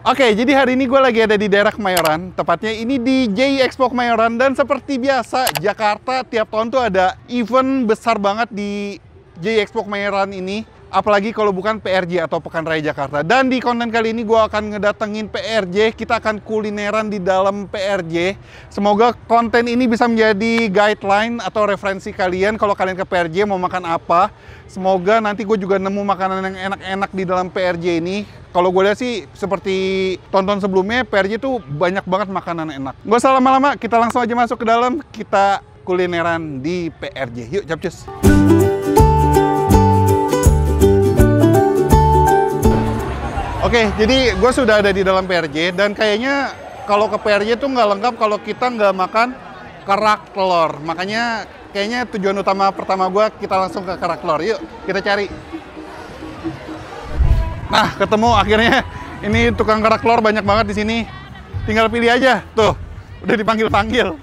Oke, jadi hari ini gue lagi ada di daerah Kemayoran. Tepatnya ini di JI Expo Kemayoran. Dan seperti biasa, Jakarta tiap tahun tuh ada event besar banget di JI Expo Kemayoran ini. Apalagi kalau bukan PRJ atau Pekan Raya Jakarta. Dan di konten kali ini gue akan ngedatengin PRJ. Kita akan kulineran di dalam PRJ. Semoga konten ini bisa menjadi guideline atau referensi kalian kalau kalian ke PRJ mau makan apa. Semoga nanti gue juga nemu makanan yang enak-enak di dalam PRJ ini. Kalau gue lihat sih seperti tonton sebelumnya, PRJ tuh banyak banget makanan enak. Gak usah lama-lama, kita langsung aja masuk ke dalam. Kita kulineran di PRJ. Yuk, capcus. Oke, jadi gue sudah ada di dalam PRJ. Dan kayaknya kalau ke PRJ tuh nggak lengkap kalau kita nggak makan kerak telur. Makanya kayaknya tujuan utama pertama gue, kita langsung ke kerak telur. Yuk, kita cari. Nah, ketemu akhirnya. Ini tukang kerak telur banyak banget di sini. Tinggal pilih aja. Tuh, udah dipanggil-panggil.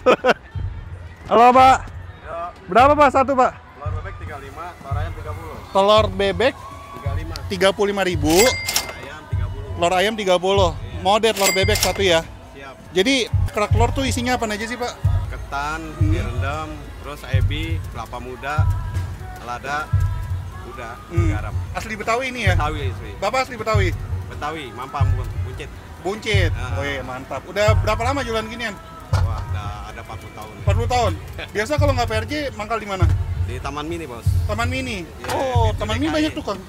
Halo, Pak. Ya. Berapa, Pak? Satu, Pak? Telur bebek 35, telur ayam 30. Telur bebek 35. 35.000. Ayam 30. Telur ayam 30. Iya. Mau deh telur bebek satu ya. Siap. Jadi kerak telur tuh isinya apa aja sih, Pak? Ketan, direndam, terus ebi, kelapa muda, lada, udah, garam. Asli Betawi ini ya? Betawi sih. Bapak asli Betawi? Betawi, Mampang, Buncit. Buncit. Ah. Wih, mantap. Udah berapa lama jualan ginian? Wah, udah ada 40 tahun. 40 tahun. Biasa kalau nggak PRJ mangkal di mana? Di Taman Mini, Bos. Taman Mini. Iya, Oh, di Taman Mini DKI. banyak tukang.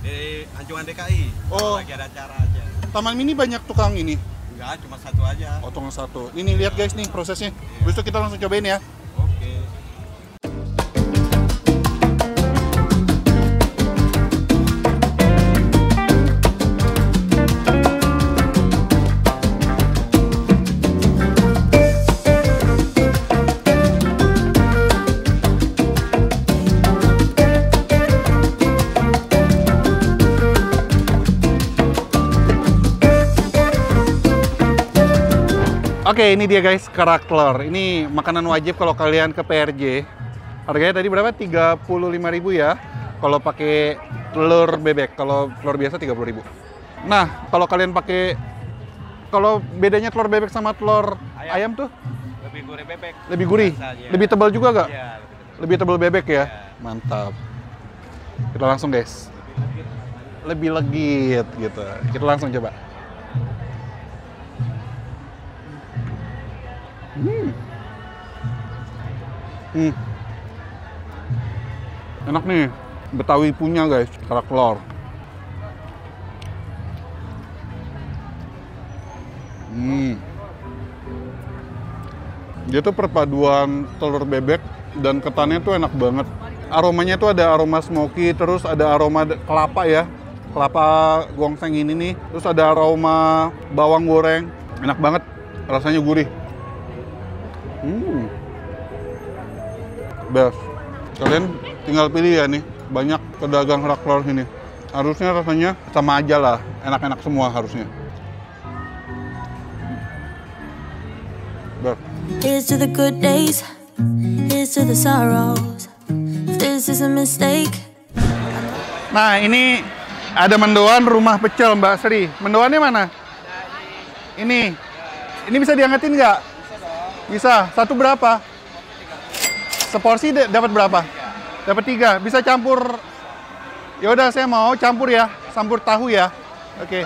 Di Anjungan DKI. Oh. Lagi ada acara aja. Taman Mini banyak tukang ini. Enggak, cuma satu aja. Oh, tukang satu. Ini lihat guys nih prosesnya. Habis itu kita langsung cobain ya. Oke. Oke, ini dia guys, kerak telur. Ini makanan wajib kalau kalian ke PRJ. Harganya tadi berapa? 35.000 ya. Kalau pakai telur bebek, kalau telur biasa 30.000. Nah, kalau kalian pakai, kalau bedanya telur bebek sama telur ayam tuh Lebih gurih bebek. lebih gurih, Rasanya. lebih tebal juga nggak? Iya, Lebih tebal bebek ya? Iya. Mantap. Kita langsung guys. Lebih legit gitu. Kita langsung coba. Enak nih, Betawi punya guys, kerak telur. Dia tuh perpaduan telur bebek dan ketannya tuh enak banget. Aromanya tuh ada aroma smoky, terus ada aroma kelapa ya. Kelapa gongseng ini nih. Terus ada aroma bawang goreng. Enak banget, rasanya gurih. Best. Kalian tinggal pilih ya nih, banyak pedagang kerak telur sini. Harusnya rasanya sama aja lah, enak-enak semua harusnya. Best. Here's to the good days, here's to the sorrows. If this is a mistake. Nah, ini ada mendoan rumah pecel Mbak Sri. Mendoannya mana? Ini. Ini bisa diangetin nggak? Bisa. Satu berapa? Seporsi dapat berapa? Dapat 3. Bisa campur. Ya udah, saya mau campur ya. Campur tahu ya. Oke.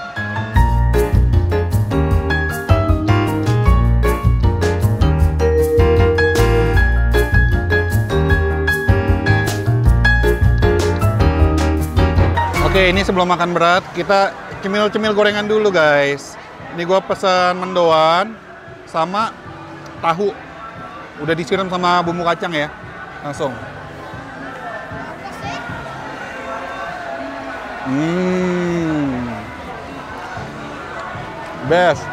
Oke, ini sebelum makan berat, kita cemil-cemil gorengan dulu guys. Ini gua pesan mendoan sama tahu. Udah disiram sama bumbu kacang ya, langsung. Best.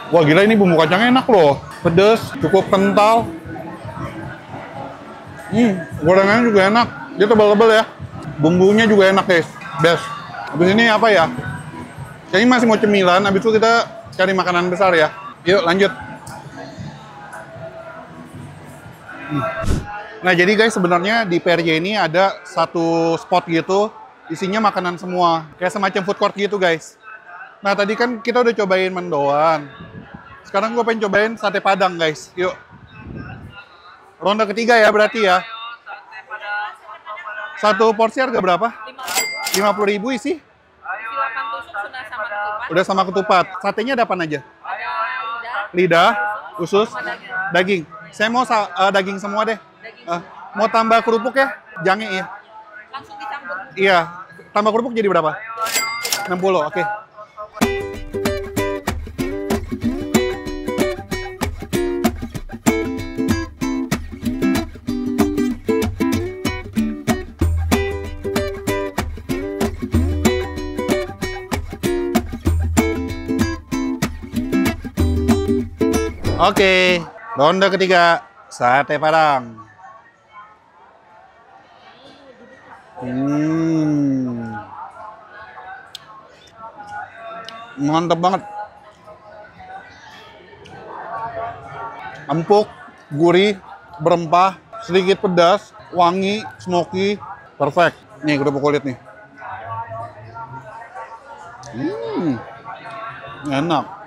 Wah gila, ini bumbu kacangnya enak loh. Pedes, cukup kental. Gorengannya juga enak. Dia tebal-tebal ya. Bumbunya juga enak guys. Best. Habis ini apa ya? Kayaknya masih mau cemilan. Habis itu kita cari makanan besar ya. Yuk lanjut. Nah, jadi guys sebenarnya di PRJ ini ada satu spot gitu, isinya makanan semua. Kayak semacam food court gitu guys. Nah, tadi kan kita udah cobain mendoan. Sekarang gue pengen cobain sate Padang guys. Yuk. Ronde ketiga ya berarti ya. Satu porsi harga berapa? 50.000 isi? Silakan tusuk sudah sama ketupat. Udah sama ketupat. Satenya ada apa aja? Ada lidah, Lidah, usus, sama daging. daging. Saya mau daging semua deh. Mau tambah kerupuk ya? Jange ya? Langsung dicampur. Iya. Tambah kerupuk jadi berapa? 60, oke. Oke, ronde ketiga, sate Padang. Mantap banget. Empuk, gurih, berempah, sedikit pedas, wangi, smoky, perfect. Nih, kerupuk kulit nih. Enak.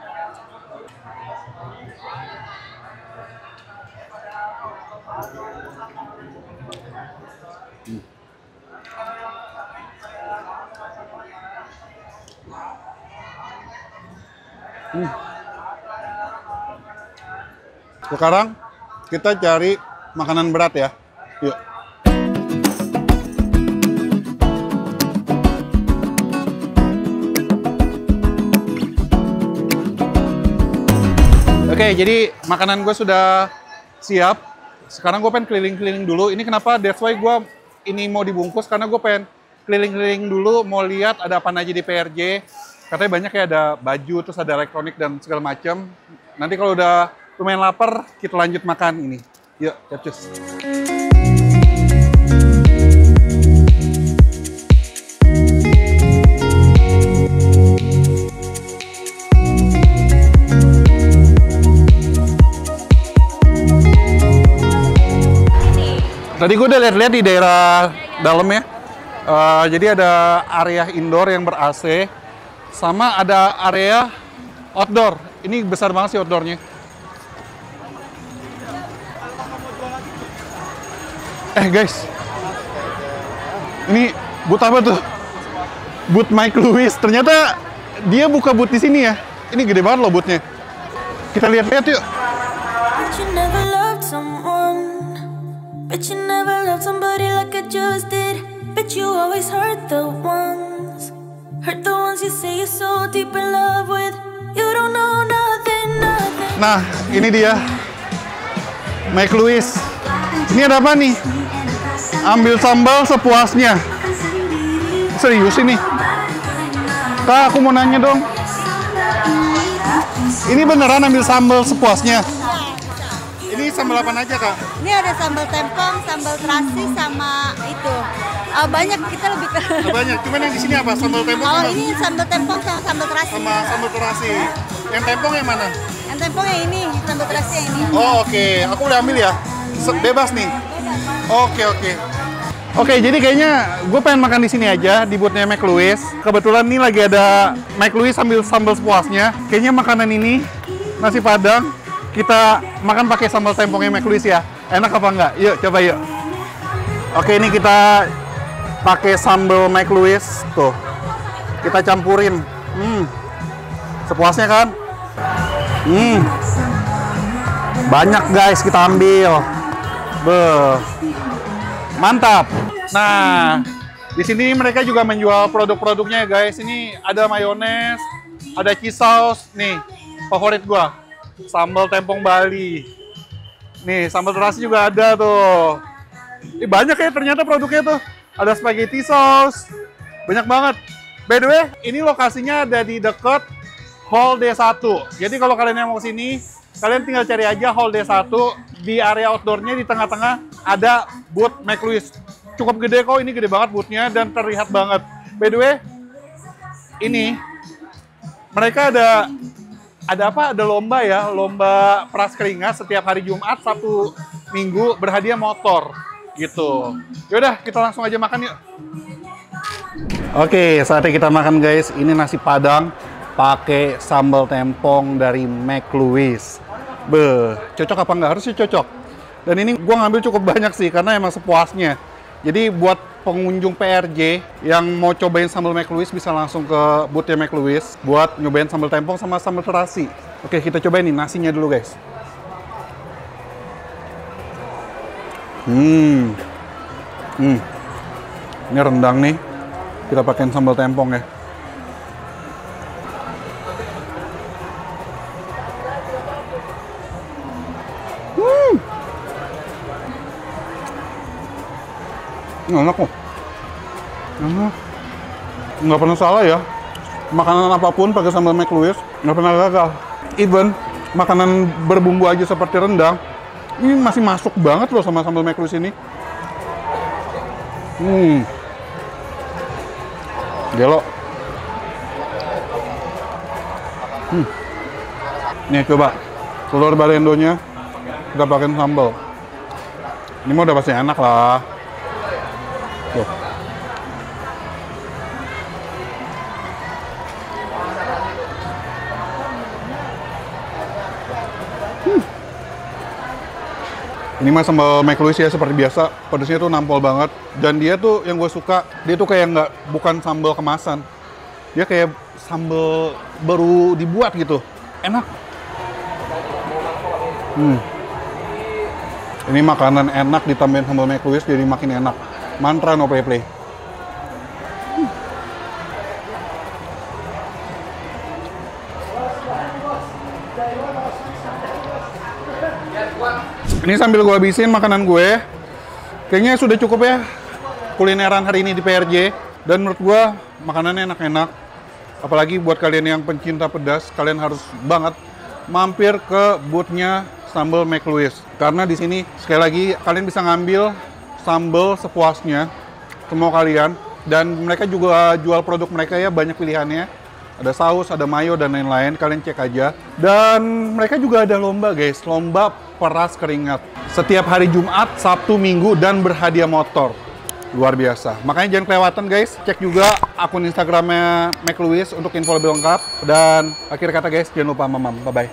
Sekarang kita cari makanan berat ya. Yuk. Oke, jadi makanan gue sudah siap. Sekarang gue pengen keliling-keliling dulu. Ini kenapa? That's why gue ini mau dibungkus karena gue pengen keliling-keliling dulu, mau lihat ada apa aja di PRJ. Katanya banyak ya, ada baju, terus ada elektronik dan segala macam. Nanti kalau udah lumayan lapar, kita lanjut makan ini. Yuk, capcus. Tadi gue udah lihat-lihat di daerah dalam ya. Jadi ada area indoor yang ber-AC, sama ada area outdoor. Ini besar banget sih outdoornya. Guys, ini booth apa tuh? Booth Mike Lewis. Ternyata dia buka booth di sini ya. Ini gede banget loh boothnya. Kita lihat-lihat yuk. Bet you never loved someone. Bet you never loved somebody like I just did. Bet you always hurt the ones. Hurt the ones you say you're so deep in love with. You don't know nothing, nothing. Nah, ini dia. Mike Lewis. Ini ada apa nih? Ambil sambal sepuasnya. Serius ini? Kak, aku mau nanya dong. Ini beneran ambil sambal sepuasnya? Ini sambal apa aja, Kak? Ini ada sambal tempong, sambal terasi, sama itu. Banyak, kita lebih ke... Banyak, cuman yang di sini apa? Sambal tempong Oh, sama, ini sambal tempong sama sambal terasi. sama sambal terasi. Yang tempong yang mana? Yang tempong yang ini, sambal terasi yang ini. Oh, oke. Aku boleh ambil ya? Bebas nih? Oke, oke. Oke, jadi kayaknya gue pengen makan di sini aja, di boothnya Mike Lewis. Kebetulan nih lagi ada Mike Lewis sambil sambal sepuasnya. Kayaknya makanan ini, nasi Padang, kita makan pakai sambal tempongnya Mike Lewis ya. Enak apa enggak? Yuk, coba yuk. Oke, ini kita pakai sambal Mike Lewis. Tuh, kita campurin. Sepuasnya kan? Banyak guys, kita ambil. Beuh. Mantap. Nah, di sini mereka juga menjual produk-produknya guys. Ini ada mayones, ada cheese sauce. Nih, favorit gua. Sambal tempong Bali. Nih, sambal terasi juga ada tuh. Banyak ya ternyata produknya tuh. Ada spaghetti sauce. Banyak banget. By the way, ini lokasinya ada di dekat Hall D1. Jadi kalau kalian yang mau kesini, kalian tinggal cari aja Hall D1. Di area outdoornya di tengah-tengah ada booth Mike Lewis. Cukup gede kok, ini gede banget boothnya dan terlihat banget. By the way, ini mereka ada apa? Ada lomba ya, lomba peras keringat setiap hari Jumat, Minggu berhadiah motor gitu. Yaudah, kita langsung aja makan yuk. Oke, saatnya kita makan guys. Ini nasi Padang pakai sambal tempong dari McLuis. Beh, cocok apa enggak? Harusnya cocok. Dan ini gua ngambil cukup banyak sih karena emang sepuasnya. Jadi buat pengunjung PRJ yang mau cobain sambal McLuis bisa langsung ke boothnya McLuis buat nyobain sambal tempong sama sambal terasi. Oke, kita cobain nih nasinya dulu guys. Ini rendang nih. Kita pakein sambal tempong ya. Enak kok. Nggak pernah salah ya. Makanan apapun pakai sambal McLuis nggak pernah gagal. Even makanan berbumbu aja seperti rendang, ini masih masuk banget loh sama sambal McLuis ini. Gelo. Nih coba telur balendonya kita pakai sambal. Ini mah udah pasti enak lah. Tuh. Ini mah sambal McLuis ya seperti biasa, pedasnya tuh nampol banget. Dan dia tuh yang gue suka, dia tuh kayak bukan sambal kemasan. Dia kayak sambal baru dibuat gitu. Enak. Ini makanan enak ditambahin sambal McLuis jadi makin enak. Mantra no play. Ini sambil gue habisin makanan gue. Kayaknya sudah cukup ya kulineran hari ini di PRJ. Dan menurut gue makanannya enak-enak. Apalagi buat kalian yang pencinta pedas, kalian harus banget mampir ke boothnya sambal McLuis. Karena di sini sekali lagi kalian bisa ngambil sambal sepuasnya, semua kalian. Dan mereka juga jual produk mereka ya, banyak pilihannya. Ada saus, ada mayo, dan lain-lain. Kalian cek aja. Dan mereka juga ada lomba guys, lomba peras keringat. Setiap hari Jumat, Sabtu, Minggu, dan berhadiah motor. Luar biasa. Makanya jangan kelewatan guys. Cek juga akun Instagramnya McLuis untuk info lebih lengkap. Dan akhir kata guys, jangan lupa mamam. Bye-bye.